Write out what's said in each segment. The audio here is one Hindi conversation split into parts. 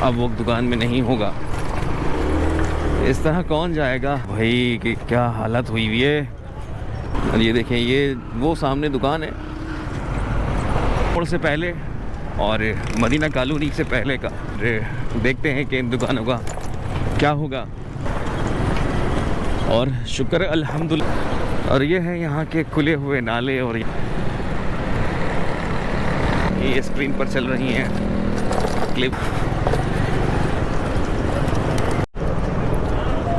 अब वो दुकान में नहीं होगा। इस तरह कौन जाएगा भाई, कि क्या हालत हुई हुई है। और ये देखें, ये वो सामने दुकान है मोड़ से पहले और मदीना कॉलोनी से पहले का। देखते हैं कि इन दुकानों का क्या होगा। और शुक्र है अल्हम्दुलिल्लाह। और ये है यहाँ के खुले हुए नाले, और ये स्क्रीन पर चल रही हैं क्लिप।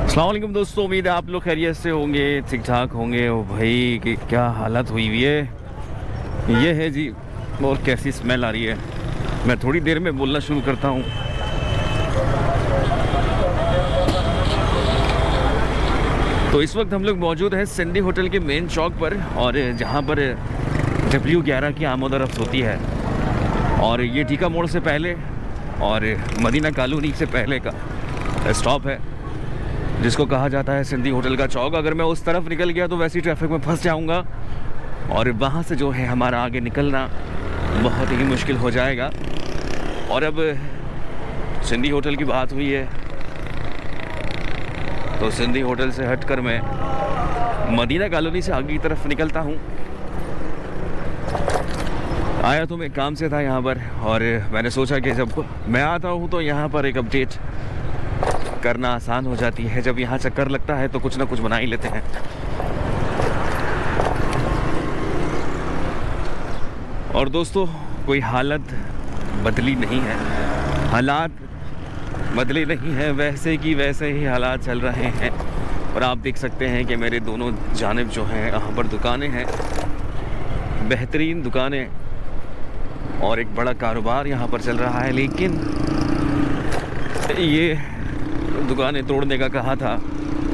अस्सलाम वालेकुम दोस्तों, उम्मीद है आप लोग खैरियत से होंगे, ठीक ठाक होंगे। ओ भाई कि क्या हालत हुई हुई है। ये है जी, और कैसी स्मेल आ रही है। मैं थोड़ी देर में बोलना शुरू करता हूँ। तो इस वक्त हम लोग मौजूद हैं सिंधी होटल के मेन चौक पर, और जहाँ पर W11 की आमद रफ्त होती है। और ये टीका मोड़ से पहले और मदीना कॉलोनी से पहले का स्टॉप है, जिसको कहा जाता है सिंधी होटल का चौक। अगर मैं उस तरफ निकल गया तो वैसी ट्रैफिक में फंस जाऊंगा, और वहाँ से जो है हमारा आगे निकलना बहुत ही मुश्किल हो जाएगा। और अब सिंधी होटल की बात हुई है तो सिंधी होटल से हटकर मैं मदीना कॉलोनी से आगे की तरफ निकलता हूँ। आया तो मैं काम से था यहाँ पर, और मैंने सोचा कि जब मैं आता हूँ तो यहाँ पर एक अपडेट करना आसान हो जाती है। जब यहाँ चक्कर लगता है तो कुछ ना कुछ बना ही लेते हैं। और दोस्तों, कोई हालत बदली नहीं है, हालात बदले नहीं है, वैसे की वैसे ही हालात चल रहे हैं। और आप देख सकते हैं कि मेरे दोनों जानिब जो हैं यहाँ पर दुकानें हैं, बेहतरीन दुकानें, और एक बड़ा कारोबार यहाँ पर चल रहा है। लेकिन ये दुकानें तोड़ने का कहा था,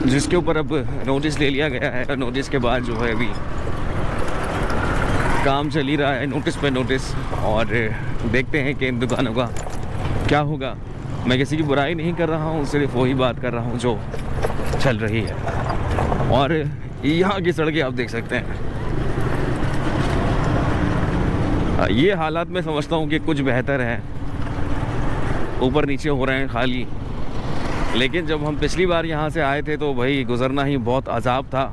जिसके ऊपर अब नोटिस ले लिया गया है। नोटिस के बाद जो है अभी काम चल ही रहा है, नोटिस पे नोटिस। और देखते हैं कि इन दुकानों का क्या होगा। मैं किसी की बुराई नहीं कर रहा हूँ, सिर्फ वही बात कर रहा हूँ जो चल रही है। और यहाँ की सड़कें आप देख सकते हैं। ये हालात मैं समझता हूँ कि कुछ बेहतर है, ऊपर नीचे हो रहे हैं खाली। लेकिन जब हम पिछली बार यहाँ से आए थे तो भाई गुज़रना ही बहुत अजाब था,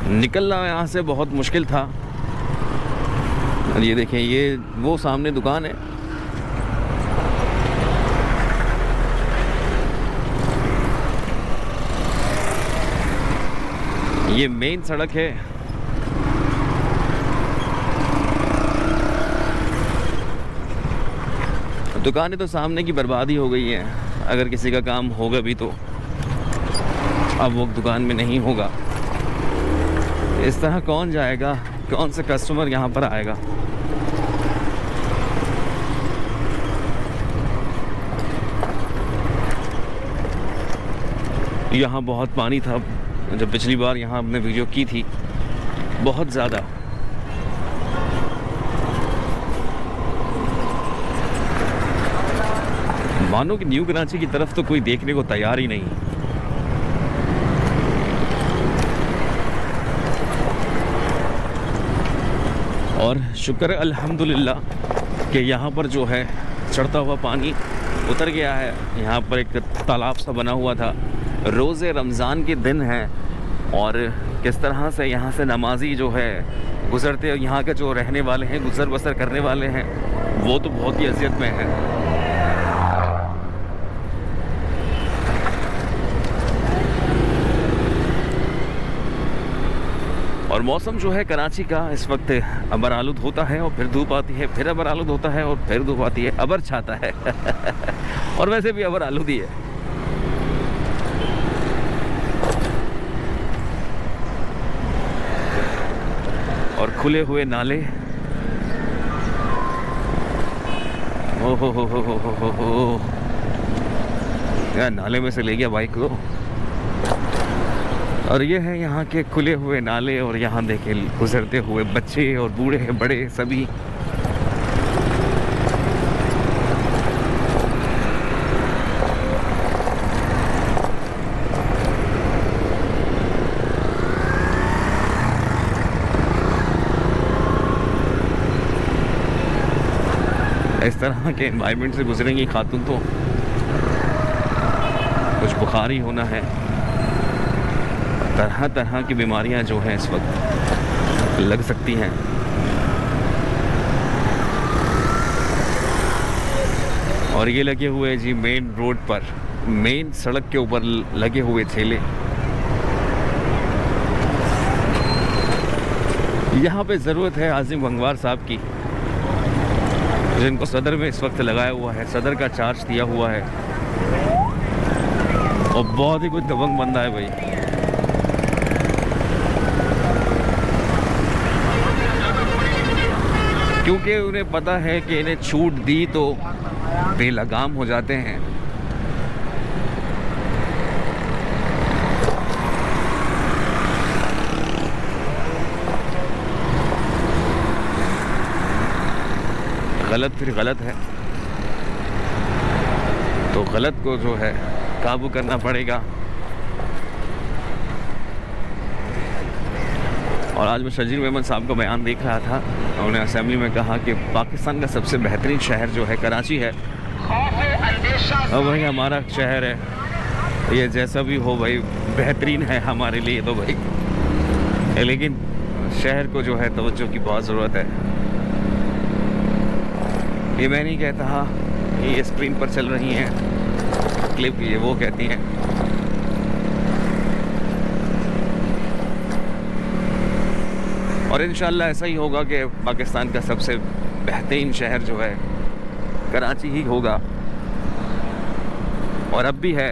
निकलना यहाँ से बहुत मुश्किल था। और ये देखें, ये वो सामने दुकान है। ये मेन सड़क है। दुकानें तो सामने की बर्बादी हो गई हैं। अगर किसी का काम होगा भी तो अब वो दुकान में नहीं होगा। इस तरह कौन जाएगा, कौन सा कस्टमर यहाँ पर आएगा। यहाँ बहुत पानी था जब पिछली बार यहाँ हमने वीडियो की थी, बहुत ज़्यादा। मानो कि न्यू कराची की तरफ तो कोई देखने को तैयार ही नहीं। और शुक्र है अल्हम्दुलिल्लाह कि यहाँ पर जो है चढ़ता हुआ पानी उतर गया है। यहाँ पर एक तालाब सा बना हुआ था। रोज़े रमज़ान के दिन हैं, और किस तरह से यहाँ से नमाजी जो है गुज़रते, और यहाँ के जो रहने वाले हैं, गुज़र बसर करने वाले हैं, वो तो बहुत ही अज़ियत में हैं। और मौसम जो है कराची का इस वक्त अबर आलूद होता है, और फिर धूप आती है, फिर अबर आलूद होता है, और फिर धूप आती है, अबर छाता है। और वैसे भी अबर आलूद ही है। और खुले हुए नाले, ओ हो यार, नाले में से ले गया बाइक को। और ये है यहाँ के खुले हुए नाले, और यहाँ देखे गुजरते हुए बच्चे और बूढ़े बड़े सभी। इस तरह के एनवायरनमेंट से गुजरेंगी खातून तो कुछ बुखार ही होना है। तरह तरह की बीमारियां जो हैं इस वक्त लग सकती हैं। और ये लगे हुए जी मेन रोड पर, मेन सड़क के ऊपर लगे हुए ठेले। यहाँ पे ज़रूरत है आज़िम गंगवार साहब की, जिनको सदर में इस वक्त लगाया हुआ है, सदर का चार्ज दिया हुआ है, और बहुत ही कुछ दबंग बंदा है भाई। क्योंकि उन्हें पता है कि इन्हें छूट दी तो बेलगाम हो जाते हैं। गलत फिर गलत है, तो गलत को जो है काबू करना पड़ेगा। और आज मैं शजीर मेमन साहब का बयान देख रहा था, उन्होंने असेंबली में कहा कि पाकिस्तान का सबसे बेहतरीन शहर जो है कराची है। अब भाई हमारा शहर है, ये जैसा भी हो भाई बेहतरीन है हमारे लिए तो भाई, लेकिन शहर को जो है तवज्जो की बहुत ज़रूरत है। ये मैं नहीं कहता, हाँ ये स्क्रीन पर चल रही हैं क्लिप, ये वो कहती हैं। और इंशाल्लाह ऐसा ही होगा कि पाकिस्तान का सबसे बेहतरीन शहर जो है कराची ही होगा। और अब भी है,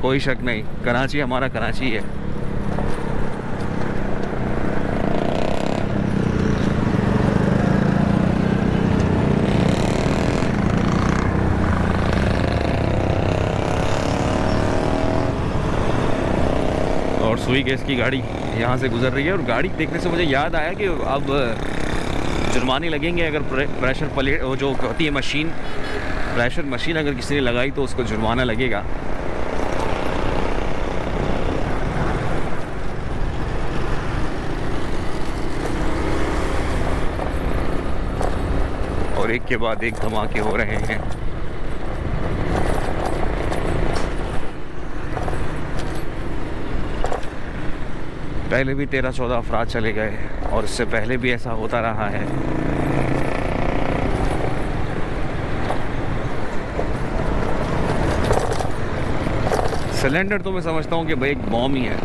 कोई शक नहीं, कराची हमारा कराची है। और सुई गैस की गाड़ी यहाँ से गुजर रही है, और गाड़ी देखने से मुझे याद आया कि अब जुर्माने लगेंगे अगर प्रेशर प्लेट वो जो होती है मशीन, प्रेशर मशीन अगर किसी ने लगाई तो उसको जुर्माना लगेगा। और एक के बाद एक धमाके हो रहे हैं। पहले भी 13-14 अफराद चले गए, और इससे पहले भी ऐसा होता रहा है। सिलेंडर तो मैं समझता हूँ कि भाई एक बॉम्ब ही है,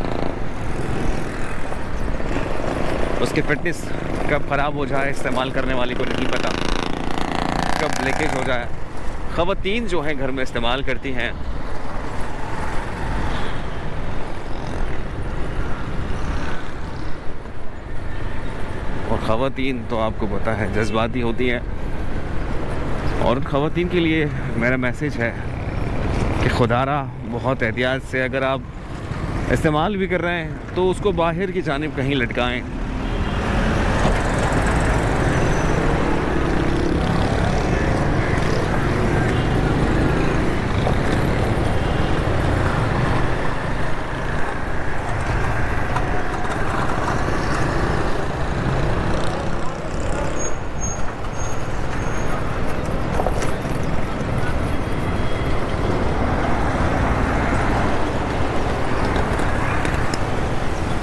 उसकी फिटनेस कब ख़राब हो जाए इस्तेमाल करने वाले को नहीं पता, कब लीकेज हो जाए। ख़वातीन जो हैं घर में इस्तेमाल करती हैं, और ख़वातीन तो आपको पता है जज्बाती होती हैं। और उन ख़वातीन के लिए मेरा मैसेज है कि खुदारा बहुत एहतियात से अगर आप इस्तेमाल भी कर रहे हैं तो उसको बाहर की जानिब कहीं लटकाएं।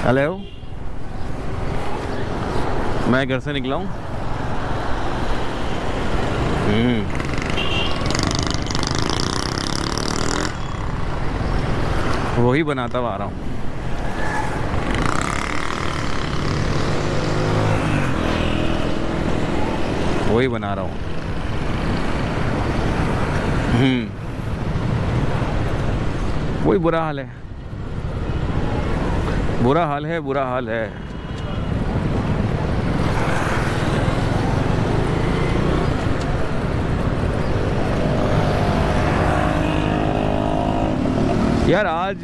हेलो, मैं घर से निकला हूँ। वही बनाता हुआ आ रहा हूँ। वही बना रहा हूँ। वही बुरा हाल है, बुरा हाल है, बुरा हाल है। यार आज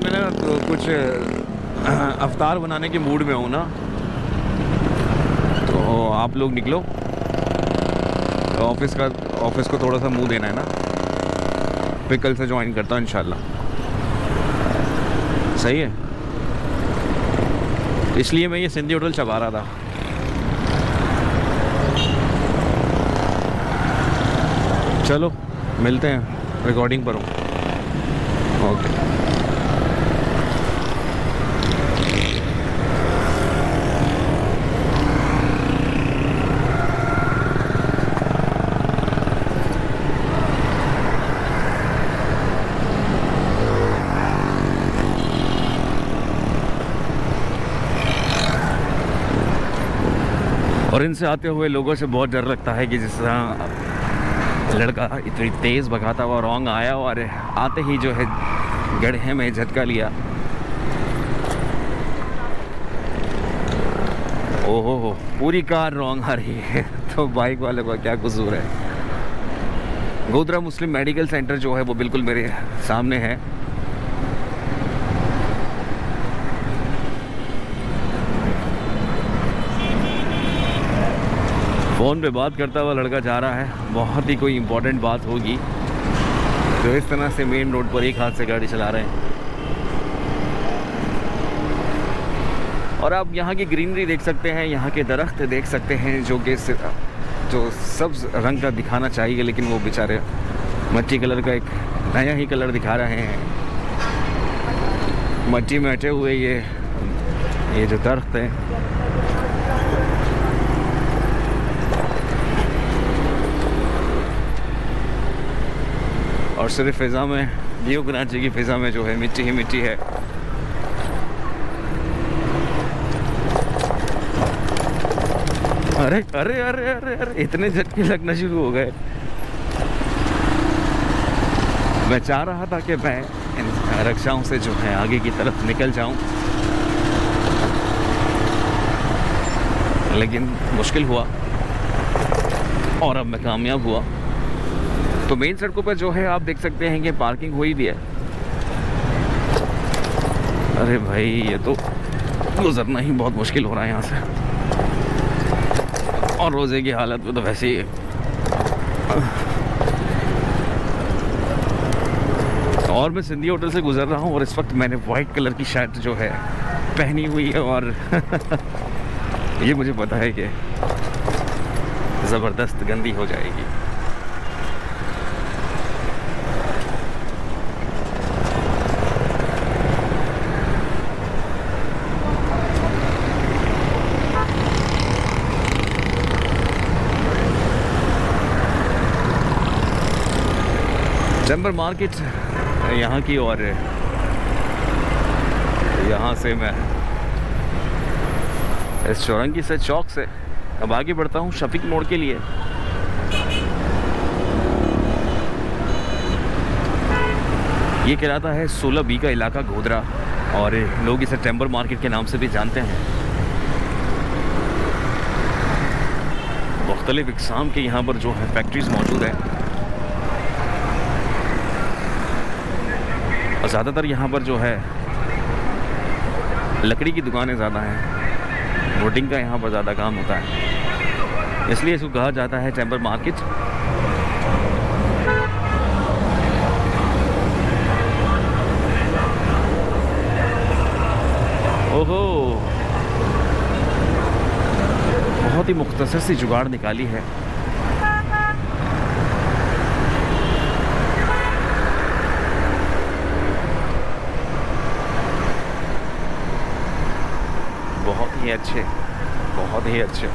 मैं ना तो कुछ अफ्तार बनाने के मूड में हूँ ना, तो आप लोग निकलो, ऑफिस को थोड़ा सा मुंह देना है ना, फिर कल से ज्वाइन करता हूँ इंशाल्लाह। सही है, इसलिए मैं ये सिंधी होटल चबा रहा था। चलो मिलते हैं, रिकॉर्डिंग पर हूँ। ओके। और इनसे आते हुए लोगों से बहुत डर लगता है कि जिस तरह लड़का इतनी तेज़ भगाता हुआ रॉन्ग आया और आते ही जो है गड्ढे में झटका लिया। ओहो हो, पूरी कार रॉन्ग आ रही है तो बाइक वाले का क्या कसूर है। गोधरा मुस्लिम मेडिकल सेंटर जो है वो बिल्कुल मेरे सामने है। फ़ोन पे बात करता हुआ लड़का जा रहा है, बहुत ही कोई इम्पोर्टेंट बात होगी तो इस तरह से मेन रोड पर एक हाथ से गाड़ी चला रहे हैं। और आप यहाँ की ग्रीनरी देख सकते हैं, यहाँ के दरख्त देख सकते हैं जो कि जो सब्ज़ रंग का दिखाना चाहिए, लेकिन वो बेचारे मट्टी कलर का एक नया ही कलर दिखा रहे हैं। मट्टी में अटे हुए ये जो दरख्त हैं और सिर्फ फ़िज़ा में, न्यू कराची की फ़िज़ा में जो है मिट्टी ही मिट्टी है। अरे अरे अरे अरे अरे इतने झटके लगना शुरू हो गए। मैं चाह रहा था कि मैं इन रिक्शाओं से जो है आगे की तरफ निकल जाऊं, लेकिन मुश्किल हुआ और अब मैं कामयाब हुआ। तो मेन सड़कों पर जो है आप देख सकते हैं कि पार्किंग हुई भी है। अरे भाई ये तो गुजरना ही बहुत मुश्किल हो रहा है यहाँ से, और रोज़े की हालत में तो वैसे ही है। और मैं सिंधी होटल से गुजर रहा हूँ और इस वक्त मैंने वाइट कलर की शर्ट जो है पहनी हुई है और ये मुझे पता है कि ज़बरदस्त गंदी हो जाएगी। चैम्बर मार्केट यहाँ की, और यहाँ से मैं इस चौरंगी से चौक से अब आगे बढ़ता हूँ शफीक मोड़ के लिए। ये कहलाता है 16B का इलाका गोधरा, और लोग इसे चैम्बर मार्केट के नाम से भी जानते हैं। मुख्तलिफ इक़साम के यहाँ पर जो है फैक्ट्रीज़ मौजूद है, और ज़्यादातर यहाँ पर जो है लकड़ी की दुकानें ज़्यादा हैं, वुडिंग का यहाँ पर ज़्यादा काम होता है, इसलिए इसको कहा जाता है चैम्बर मार्केट। ओहो, बहुत ही मुख्तसर सी जुगाड़ निकाली है। बहुत ही अच्छे, बहुत ही अच्छे।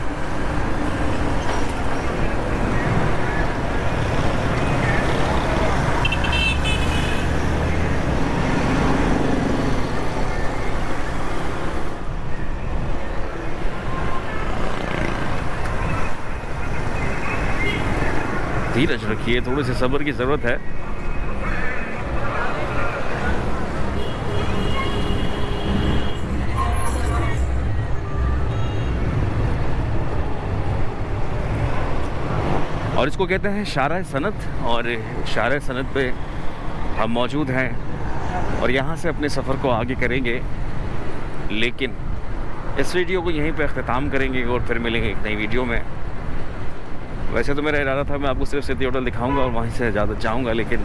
धीरज रखिए, थोड़े से सब्र की ज़रूरत है। और इसको कहते हैं शारा सनत, और शारा सनत पे हम मौजूद हैं और यहाँ से अपने सफ़र को आगे करेंगे। लेकिन इस वीडियो को यहीं पे अख्ताम करेंगे और फिर मिलेंगे एक नई वीडियो में। वैसे तो मेरा इरादा था मैं आपको सिर्फ सिटी होटल दिखाऊंगा और वहीं से ज़्यादा जाऊंगा, लेकिन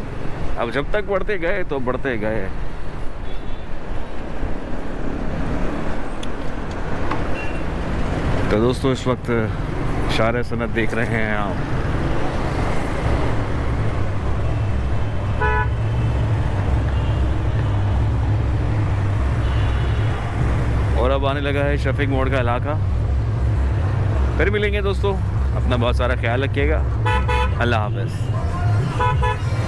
अब जब तक बढ़ते गए तो बढ़ते गए। तो दोस्तों इस वक्त शारा सनत देख रहे हैं आप। अब आने लगा है शफीक मोड़ का इलाका। फिर मिलेंगे दोस्तों, अपना बहुत सारा ख्याल रखिएगा। अल्लाह हाफ़िज़।